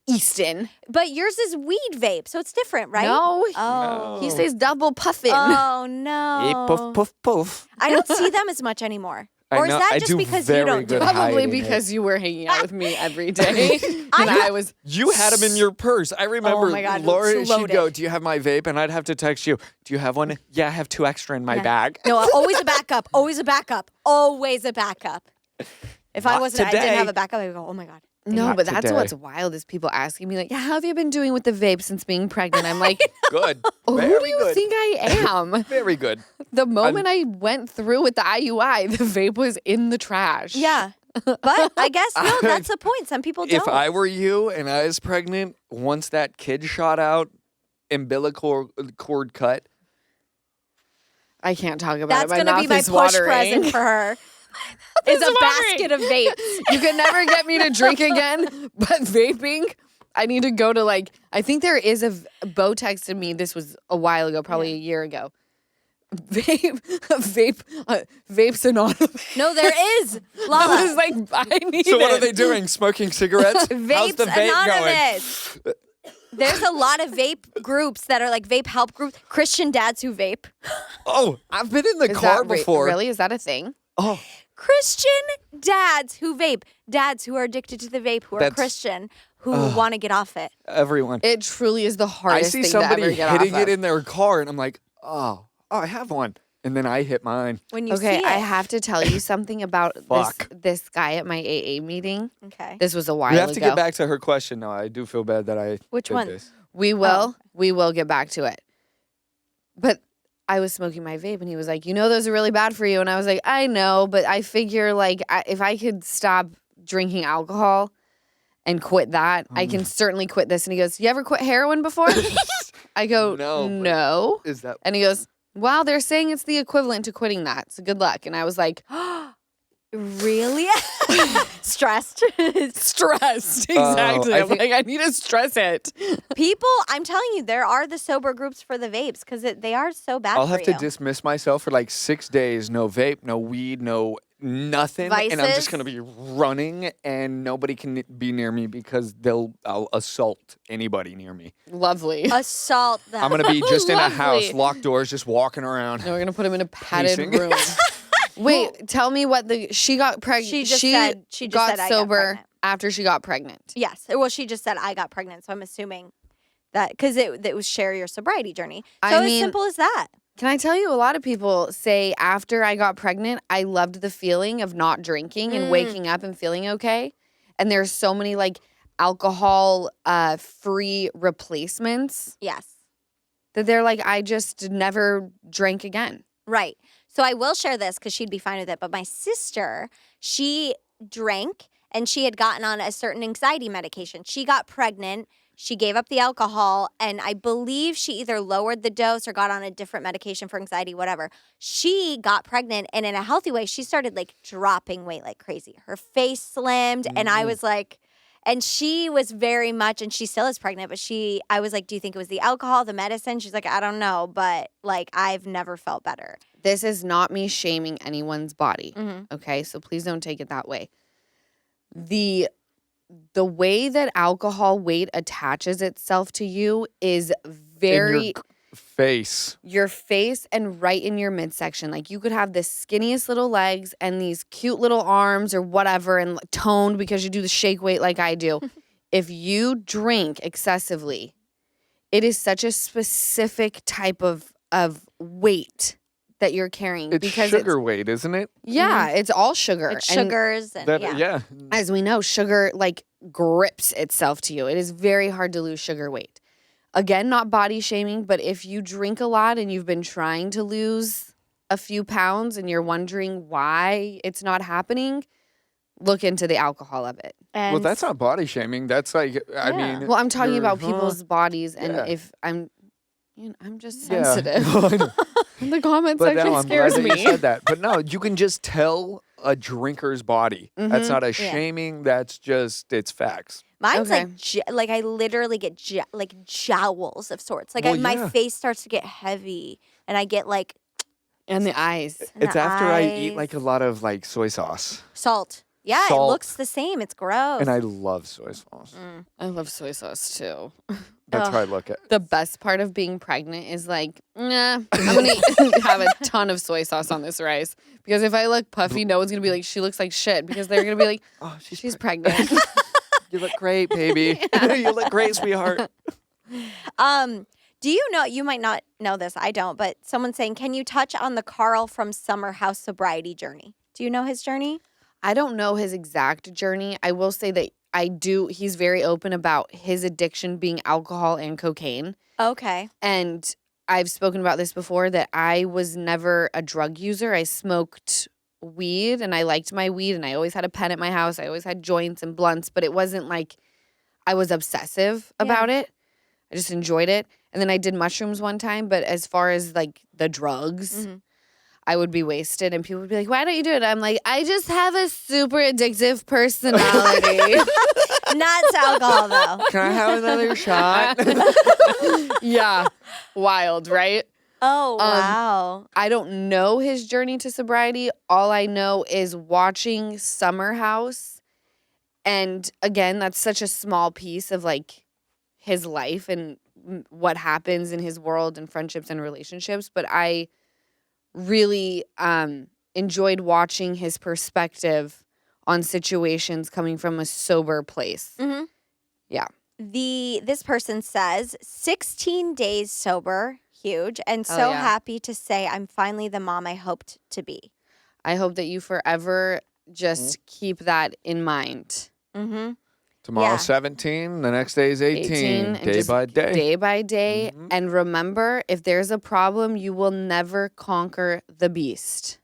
Easton. But yours is weed vape, so it's different, right? No. Oh. He says double puffin. Oh, no. Hey, puff, puff, puff. I don't see them as much anymore. I Or is know, that I just do because you very don't do good it? Probably hiding because you were hanging out with me every day. And I was. You had them in your purse. I remember Oh my God, Laura, it's she'd go, loaded. do you have my vape? And I'd have to text you, do you have one? Yeah, I have 2 extra in my bag. No, always a backup. Always a backup. Always a backup. If I Not wasn't, I today. didn't have a backup, I would go, oh my God. No, Not but that's today. what's wild is people asking me like, how have you been doing with the vape since being pregnant? I'm like, Good. who Very do you good. think I am? Very good. The moment I went through with the IUI, the vape was in the trash. Yeah. But I guess, no, that's the point. Some people don't. If I were you and I was pregnant, once that kid shot out, umbilical cord cut. I can't talk about that's it. going to be my is push watering. present for her. Is a watering. basket of vapes. You can never get me to drink again, but vaping, I need to go to like, I think there is Bo texted me, this was a while ago, probably a year ago. Vapes Anonymous. No, there is. I Lala. was like, I need So what are it. they doing? Smoking cigarettes? How's Vapes the vape Anonymous. There's a lot of vape groups that are like vape help groups. Christian dads who vape. going? Oh, I've been in the Is car that before. Really? Is that a thing? Oh, Christian dads who vape, dads who are addicted to the vape, who are That's- Christian, who want to get off it. Everyone. It truly is the I hardest see thing to ever somebody get hitting off it of. in their car, and I'm like, oh, I have one. And then I hit mine. When you Okay, see it. I have to tell you something about Fuck. this guy at my AA meeting. Okay. This was a while We have ago. to get back to her question. No, I do feel bad that I Which did one? this. We will. We will get back to it. But I was smoking my vape and he was like, those are really bad for you. And I was like, I know, but I figure like if I could stop drinking alcohol and quit that, I can certainly quit this. And he goes, you ever quit heroin before? I go, No, but- no. Is that And he goes, well, they're saying it's the equivalent to quitting that. So good luck. And I was like, Really? Stressed. stressed. Exactly. I I'm like, I need to stress it. People, I'm telling you, there are the sober groups for the vapes because they are so bad I'll for have to you. dismiss myself for like 6 days. No vape, no weed, no nothing. And I'm Vices? just going to be running and nobody can be near me because I'll assault anybody near me. Lovely. Assault them. I'm going to be just in a Lovely. house, locked doors, just walking around. No, we're gonna put him in a padded Pacing. room. Wait, tell me what she got pregnant. She just said got I got sober pregnant. after she got pregnant. Yes. Well, she just said I got pregnant, so I'm assuming that because it was share your sobriety journey. So I as mean- simple as that. Can I tell you? A lot of people say after I got pregnant, I loved the feeling of not drinking and waking up and feeling okay. And there's so many like alcohol free replacements Yes. that they're like, I just never drank again. Right. So I will share this because she'd be fine with it. But my sister, she drank and she had gotten on a certain anxiety medication. She got pregnant. She gave up the alcohol. And I believe she either lowered the dose or got on a different medication for anxiety, whatever. She got pregnant. And in a healthy way, she started like dropping weight like crazy. Her face slimmed. And I was like, and she was very much, and she still is pregnant, but I was like, do you think it was the alcohol, the medicine? She's like, I don't know, but like, I've never felt better. This is not me shaming anyone's body. Mhm. Okay, so please don't take it that way. The way that alcohol weight attaches itself to you is very In your face. your face and right in your midsection. Like you could have the skinniest little legs and these cute little arms or whatever and toned because you do the shake weight like I do. If you drink excessively, it is such a specific type of weight that you're carrying It's because sugar weight, isn't it? yeah, it's all sugar. It's And sugars and That, yeah. as we know, sugar like grips itself to you. It is very hard to lose sugar weight. Again, not body shaming, but if you drink a lot and you've been trying to lose a few pounds and you're wondering why it's not happening, look into the alcohol of it. And Well, that's not body shaming. That's like, I Yeah. mean. Well, I'm talking you're- about people's bodies, and Yeah. if I'm just Yeah. sensitive. I know. The comment But section no, I'm glad scares that me. you said that. But no, you can just tell a drinker's body. That's Mhm. not a Yeah. shaming. That's just, it's facts. mine's Okay. like I literally get like jowls of sorts. Like Well, my yeah. face starts to get heavy, and I get like And the eyes. in It's the after I eat eyes. like a lot of like soy sauce. salt. Yeah, Salt. it looks the same. It's gross. And I love soy sauce. I love soy sauce too. That's how I look at it. The best part of being pregnant is like, nah, I'm gonna have a ton of soy sauce on this rice because if I look puffy, no one's gonna be like, she looks like shit because they're gonna be like, Oh, she's pregnant. You look great, baby. You look great, sweetheart. Do you know? You might not know this. I don't. But someone's saying, can you touch on the Carl from Summer House sobriety journey? Do you know his journey? I don't know his exact journey. I will say that I do. He's very open about his addiction being alcohol and cocaine. Okay. And I've spoken about this before that I was never a drug user. I smoked weed and I liked my weed and I always had a pen at my house. I always had joints and blunts, but it wasn't like I was obsessive about it. I just enjoyed it. And then I did mushrooms one time, but as far as like the drugs, Mhm. I would be wasted and people would be like, why don't you do it? I'm like, I just have a super addictive personality. Not to alcohol though. Can I have another shot? Yeah. Wild, right? Oh wow. I don't know his journey to sobriety. All I know is watching Summer House. And again, that's such a small piece of like his life and what happens in his world and friendships and relationships. But I really enjoyed watching his perspective on situations coming from a sober place. Mm-hmm. Yeah. This person says 16 days sober, huge, and Oh, so yeah. happy to say I'm finally the mom I hoped to be. I hope that you forever just keep that in mind. Mm-hmm. Tomorrow Yeah. 17, the next day is 18, and day just by day. Day by day. Mhm. And remember, if there's a problem, you will never conquer the beast.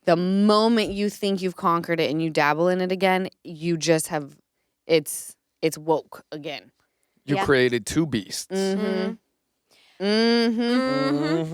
The moment you think you've conquered it and you dabble in it again, you just have it's woke again. You Yeah. created 2 beasts. Mm-hmm. Mm-hmm.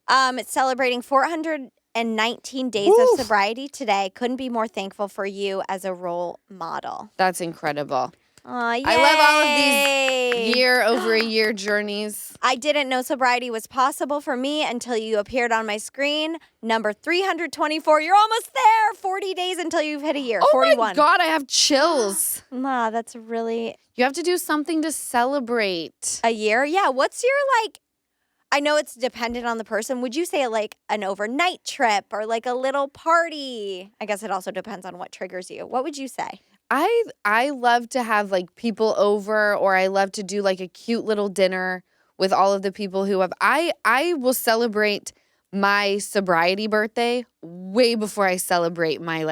Mhm. It's celebrating 419 days Woo. of sobriety today. Couldn't be more thankful for you as a role model. That's incredible. Aw, yay. I love all of these year-over-year journeys. I didn't know sobriety was possible for me until you appeared on my screen. Number 324. You're almost there. 40 days until you've hit a year. Oh 41. my God, I have chills. Nah, that's really You have to do something to celebrate. a year. Yeah. What's your I know it's dependent on the person. Would you say like an overnight trip or like a little party? I guess it also depends on what triggers you. What would you say? I love to have like people over, or I love to do like a cute little dinner with all of the people who have I will celebrate my sobriety birthday way before I celebrate my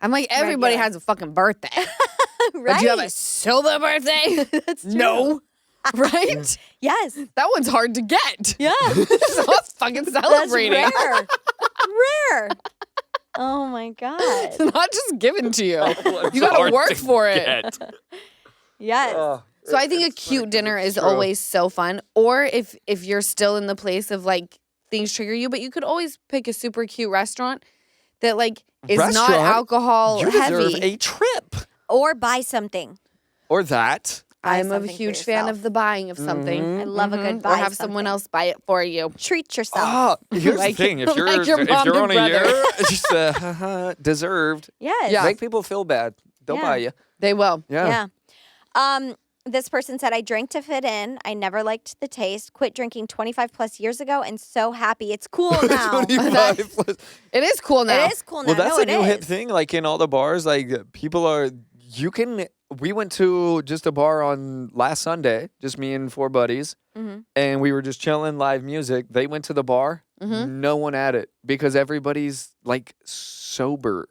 I'm like, everybody Regular. has a fucking birthday. Right. But do you have a sober birthday? That's true. No. Right? Yes. That one's hard to get. Yeah. So I'm fucking celebrating. That's rare. Rare. Oh my God. It's not just given to you. It's You gotta hard work to for it. get. Yes. So I think a cute dinner is always so fun. Or if you're still in the place of like things trigger you, but you could always pick a super cute restaurant that is not Restaurant? alcohol You heavy. deserve a trip. Or buy something. Or that. Buy I'm a something for huge fan yourself. of the buying of something. Mhm. I love a good buy. Or have someone something. else buy it for you. Treat yourself. Oh, here's Like- the thing. If you're, like your if mom you're and on a year, brother. just deserved. Yes. Yeah. Make people feel bad. They'll Yeah. buy you. They will. Yeah. Yeah. This person said, I drank to fit in. I never liked the taste. Quit drinking 25 plus years ago and so happy. It's cool now. 25 plus. It is cool now. It is cool now. Well, that's no, a new it hip is. thing. Like in all the bars, people are. We went to just a bar on last Sunday, just me and 4 buddies, Mhm. and we were just chilling, live music. They went to the bar, no one at it because everybody's sober.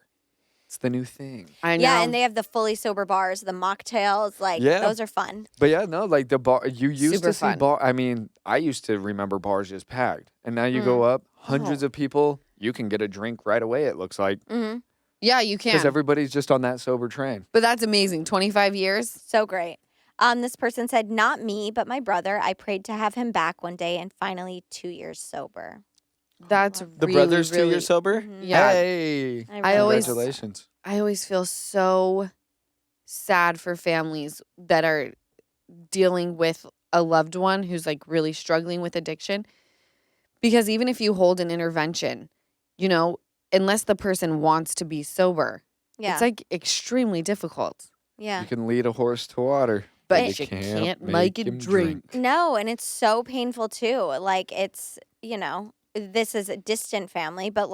It's the new thing. I know. Yeah, and they have the fully sober bars, the mocktails. Yeah. Those are fun. But yeah, no, the bar. You used Super to see fun. bar. I mean, I used to remember bars just packed, and now you go up, hundreds of people. You can get a drink right away. It looks like Mm-hmm. yeah, you can. because everybody's just on that sober train. But that's amazing. 25 years. So great. This person said, not me, but my brother. I prayed to have him back one day and finally 2 years sober. That's The really, brothers 2 really, years sober. Yeah. Hey, I always- congratulations. I always feel so sad for families that are dealing with a loved one who's really struggling with addiction. Because even if you hold an intervention, unless the person wants to be sober, Yeah. it's extremely difficult. Yeah. You can lead a horse to water, But you can't make it him drink. No, and it's so painful too. It's, this is a distant family, but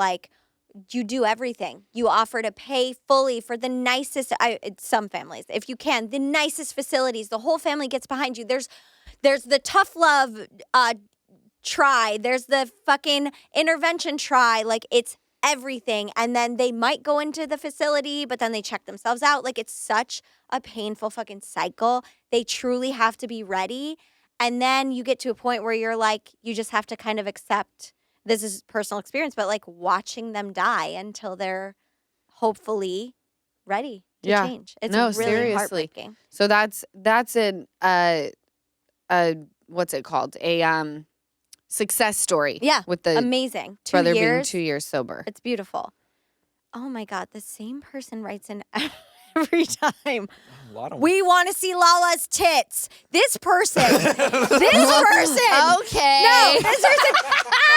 you do everything. You offer to pay fully for the nicest, some families, if you can, the nicest facilities. The whole family gets behind you. There's the tough love try. There's the fucking intervention try. It's everything. And then they might go into the facility, but then they check themselves out. It's such a painful fucking cycle. They truly have to be ready. And then you get to a point where you're you just have to kind of accept, this is personal experience, but watching them die until they're hopefully ready to Yeah. change. It's No, really seriously. heartbreaking. So that's an what's it called? A success story. Yeah, With the Amazing. 2 brother being years. 2 years sober. It's beautiful. Oh my God, the same person writes in every time. A lot of We want to see Lala's tits. This person. Okay. No, this person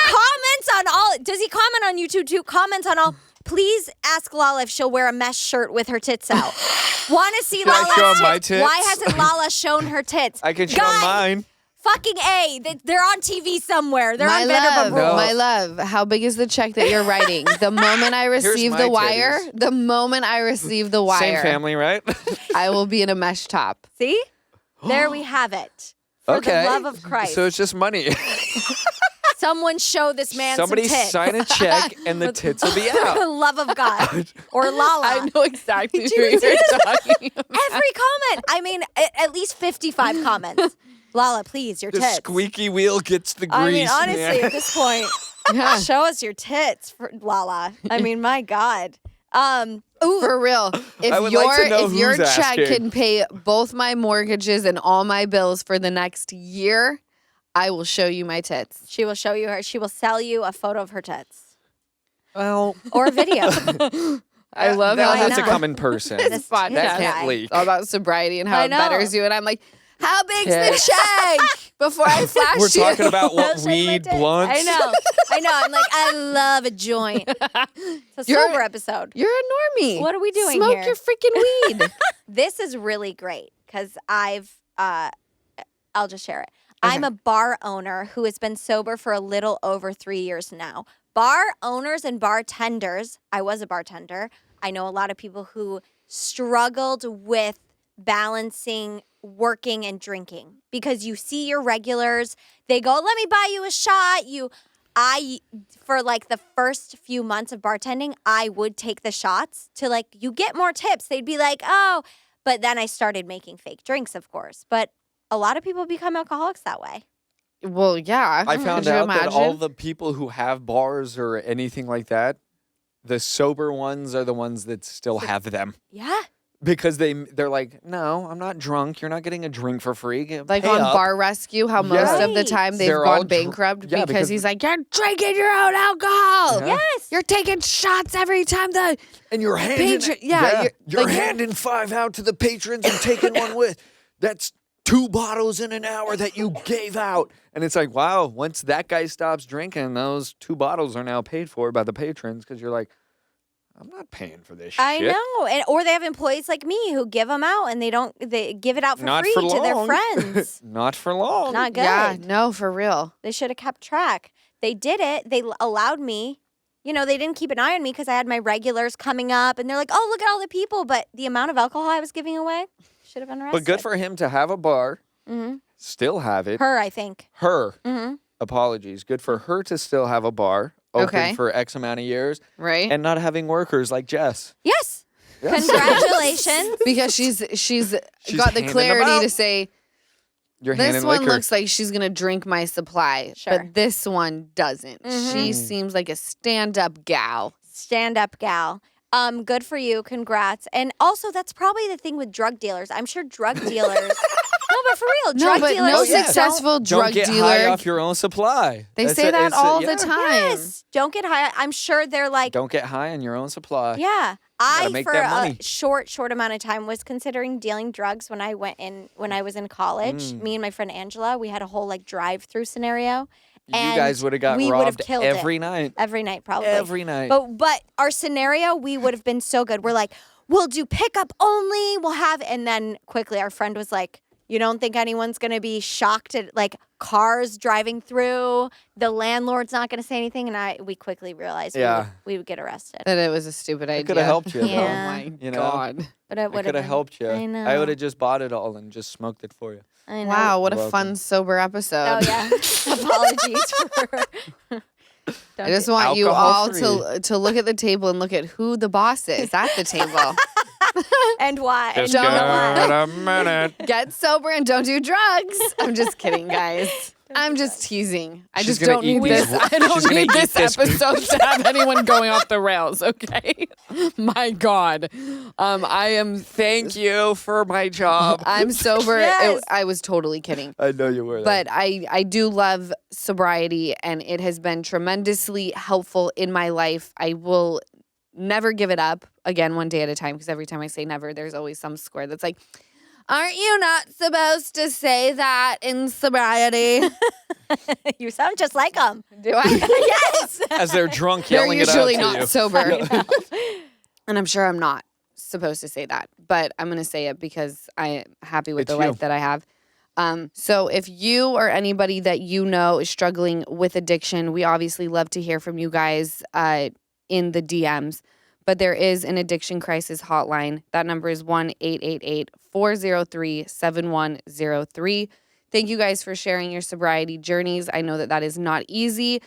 comments on all. Does he comment on YouTube too? Comments on all. Please ask Lala if she'll wear a mesh shirt with her tits out. Want to see Can I Lala's show tits? my tits? Why hasn't Lala shown her tits? I can show Guy, mine. Fucking A. They're on TV somewhere. They're my on love, Vanderpump Rules. my love. How big is the check that you're writing? The moment I receive my the wire, titties. the moment I receive the wire, Same family, right? I will be in a mesh top. See? There we have it. For Okay. the love of Christ. So it's just money. Someone show this man Somebody some tits. sign a check and the tits will be For the out. love of God. Or Lala. I know exactly who Do you you're see talking about. Every comment. I mean, at least 55 comments. Lala, please, your The tits. squeaky wheel gets the grease. I mean, honestly, man. at this point, Yeah. show us your tits, for Lala. I mean, my God. For real. I would like to know if your who's check asking. can pay both my mortgages and all my bills for the next year, I will show you my tits. She will show you her. She will sell you a photo of her tits Well, or a video. I love how that's a not? coming person. this podcast That can't guy. leak. all about sobriety and how I it know. betters you. And I'm like, how big's Tits. the check? Before I flash We're you. talking about I'll what show you my weed, tits. blunts. I know. I'm like, I love a joint. It's a You're- sober episode. You're a normie. What are we doing Smoke here? your freaking weed. This is really great because I'll just share it. I'm a bar owner who has been sober for a little over 3 years now. Bar owners and bartenders, I was a bartender. I know a lot of people who struggled with balancing working and drinking because you see your regulars, they go, let me buy you a shot. For like the first few months of bartending, I would take the shots to like, you get more tips. They'd be like, oh, but then I started making fake drinks, of course. But a lot of people become alcoholics that way. Well, yeah. I found Could you out that imagine? all the people who have bars or anything like that, the sober ones are the ones that still have them. Yeah. Because they're like, no, I'm not drunk. You're not getting a drink for free. Like Pay on up." Bar Rescue, how most of the Right. time they've They're all gone bankrupt yeah, because because- he's like, you're drinking your own alcohol. Yeah. Yes. You're taking shots every time the And you're handing, Patron- yeah, you're like- handing 5 out to the patrons and taking one with. That's 2 bottles in an hour that you gave out. And it's like, wow, once that guy stops drinking, those 2 bottles are now paid for by the patrons because you're like, I'm not paying for this I shit. know. Or they have employees like me who give them out and they give it out for Not free for to their long. friends. Not for long. Not good. Yeah, no, for real. They should have kept track. They did it. They allowed me. You know, they didn't keep an eye on me because I had my regulars coming up and they're like, oh, look at all the people. But the amount of alcohol I was giving away should have been arrested. But good for him to have a bar, Mhm. still have it. her, I think. Her, Hmm. apologies. Good for her to still have a bar open Okay. for X amount of years Right? and not having workers like Jess. Yes. Yes. Congratulations. Because she's She's got the handing them clarity out. to say, You're this handing one liquor. looks like she's going to drink my supply, Sure. but this one doesn't. Mhm. She seems like a stand-up gal. Stand up gal. Good for you. Congrats. And also, that's probably the thing with drug dealers. I'm sure drug dealers. No, but for real, No, drug but dealers. no yeah. successful drug Don't get dealer. high off your own supply. They That's say a- that it's a- all yeah. the time. Yes. Don't get high. I'm sure they're like, Don't get high on your own supply. yeah. gotta I make for that a money. short amount of time was considering dealing drugs when I was in college. Mm. Me and my friend Angela, we had a whole like drive-through scenario. You And guys would have got we would've robbed killed it. every night. Every night, probably. Every night. But our scenario, we would have been so good. We're like, we'll do pickup only. We'll have, and then quickly our friend was like, you don't think anyone's gonna be shocked at like cars driving through? The landlord's not gonna say anything, and we quickly realized Yeah. we would get arrested. That it was a stupid idea. coulda helped you, Oh though. Yeah. my You know? God. But it I would could have helped you. I know. I would have just bought it all and just smoked it for you. I know. Wow, what a Welcome. fun, sober episode. Oh yeah. Apologies for. I just want you all Alcohol-free. to look at the table and look at who the boss is at the table. And why? And Just you know give why? it a minute. Get sober and don't do drugs. I'm just kidding, guys. I'm just teasing. I She's just gonna don't eat need these this. wo- I she's don't gonna need eat this this- episode to have anyone going off the rails. Okay, my God, I am. Thank you for my job. I'm sober. Yes. I was totally kidding. I know you were. But I do love sobriety, and it has been tremendously helpful in my life. I will never give it up. Again, one day at a time, because every time I say never, there's always some square that's like, aren't you not supposed to say that in sobriety? You sound just like them. Do I? Yes. As they're drunk They're yelling it out usually to not you. sober. And I'm sure I'm not supposed to say that, but I'm going to say it because I'm happy with It's the you. life that I have. So if you or anybody that you know is struggling with addiction, we obviously love to hear from you guys in the DMs. But there is an addiction crisis hotline. That number is 1-888-403-7103. Thank you guys for sharing your sobriety journeys. I know that is not easy.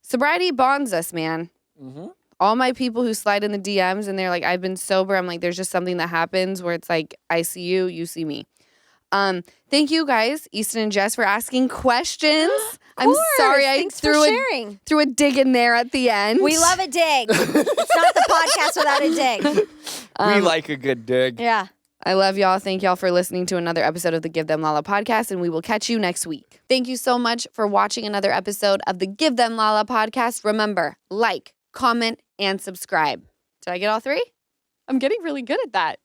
Sobriety bonds us, man. Mm-hmm. All my people who slide in the DMs and they're like, I've been sober. I'm like, there's just something that happens where it's like, I see you, you see me. Thank you guys, Easton and Jess, for asking questions. I'm sorry I threw a dig in there at the end. We love a dig. It's not the podcast without a dig. We like a good dig. Yeah. I love y'all. Thank y'all for listening to another episode of the Give Them Lala podcast, and we will catch you next week. Thank you so much for watching another episode of the Give Them Lala podcast. Remember, like, comment, and subscribe. Did I get all three? I'm getting really good at that.